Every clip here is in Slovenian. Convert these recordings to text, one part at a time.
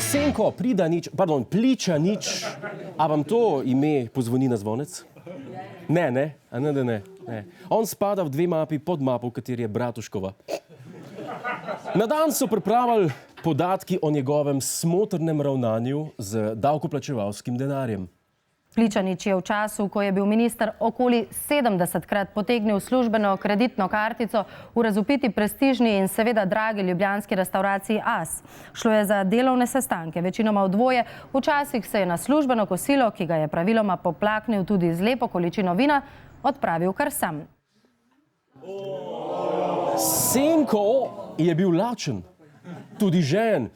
Senko, Pličanič, a vam to ime pozvoni na zvonec? Ne. On spada v dve mapi pod mapo, v kateri je Bratuškova. Na dan so pripravili podatki o njegovem smotrnem ravnanju z davkoplačevalskim denarjem. Pličanič je v času, ko je bil minister, okoli 70-krat potegnil službeno kreditno kartico v razvpiti prestižni in seveda dragi ljubljanski restavraciji As. Šlo je za delovne sestanke, večinoma v dvoje, včasih se je na službeno kosilo, ki ga je praviloma poplaknil tudi z lepo količino vina, odpravil kar sam. Senko je bil lačen, tudi žejen,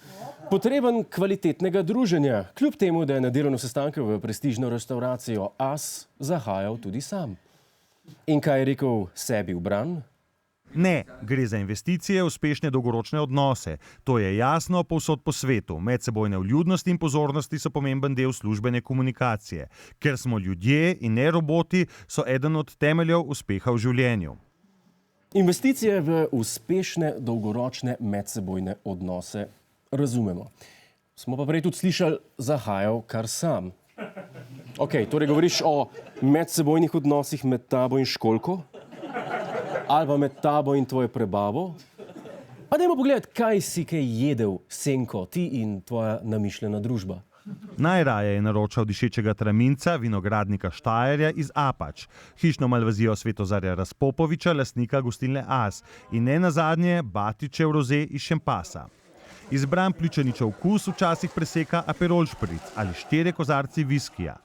potreben kvalitetnega druženja, kljub temu, da je na delovne sestanke v prestižno restauracijo As zahajal tudi sam. In kaj je rekel sebi v bran? Ne, gre za investicije, uspešne dolgoročne odnose. To je jasno povsod po svetu. Medsebojne vljudnosti in pozornosti so pomemben del službene komunikacije. Ker smo ljudje in ne roboti, so eden od temeljev uspeha v življenju. Investicije v uspešne dolgoročne medsebojne odnose razumemo. Smo pa prej tudi slišali, zahajal kar sam. Torej govoriš o medsebojnih odnosih med tabo in školjko? Ali pa med tabo in tvojo prebavo? Pa dajmo pogledati, kaj si kaj jedel, Senko, ti in tvoja namišljena družba. Najraje je naročal dišečega traminca, vinogradnika Štajerja iz Apač, hišno malvazijo Svetozarja Razpopoviča, lastnika gostilne As in ne nazadnje Batičev roze iz Šempasa. Izbran Pličaničev okus včasih preseka Aperol špric ali 4 kozarci viskija.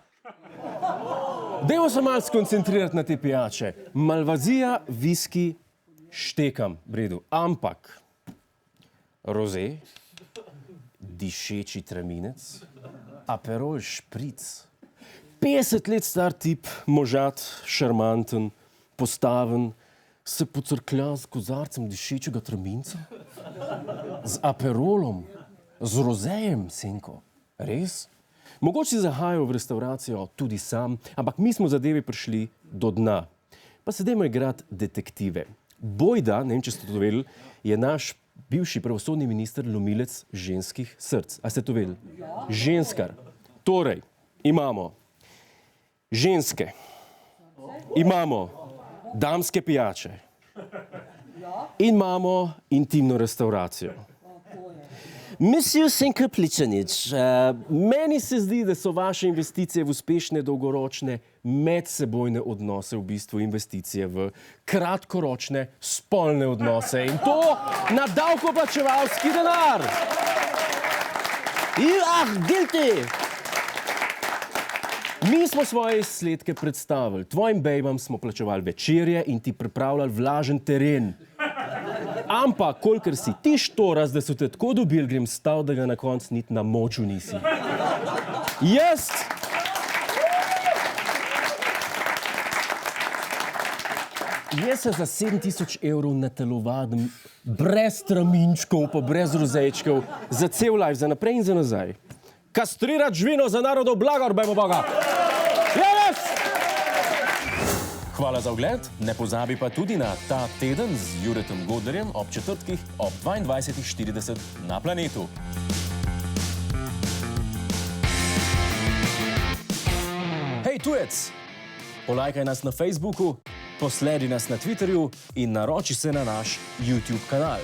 Dajmo se malo skoncentrirati na te pijače. Malvazija, viski, štekam, v redu. Ampak roze, dišeči traminec, Aperol špric. 50 let star tip, možat, šarmanten, postaven, se pocrklja z kozarcem dišečega traminca? Z Aperolom? Z rozejem, Senko? Res? Mogoče si zahajal v restauracijo tudi sam, ampak mi smo zadevi prišli do dna. Pa se dajmo igrati detektive. Bojda, ne vem, če ste to vedeli, je naš bivši pravosodni minister lomilec ženskih src. A ste to vedeli? Ženskar. Torej, imamo ženske, imamo damske pijače in imamo intimno restauracijo. Monsieur Senko Pličanič, meni se zdi, da so vaše investicije v uspešne dolgoročne medsebojne odnose v bistvu investicije v kratkoročne spolne odnose in to na davkoplačevalski denar. Guilty! Mi smo svoje izsledke predstavili, tvojim bejbam smo plačevali večerje in ti pripravljali vlažen teren. Ampak, kolikor si ti štoraz, da so te tako dobili, grem stav, da ga na koncu niti na moču nisi. Jaz se za 7 000 evrov natelovadim brez traminčkov, pa brez rozejčkov, za cel life, za naprej in za nazaj. Kastrirati živino za narodov blagor, bejmo Boga! Hvala za ogled, ne pozabi pa tudi na Ta teden z Juretom Godlerjem ob četrtkih ob 22:40 na Planetu. Hej tujec, polajkaj nas na Facebooku, posledi nas na Twitterju in naroči se na naš YouTube kanal.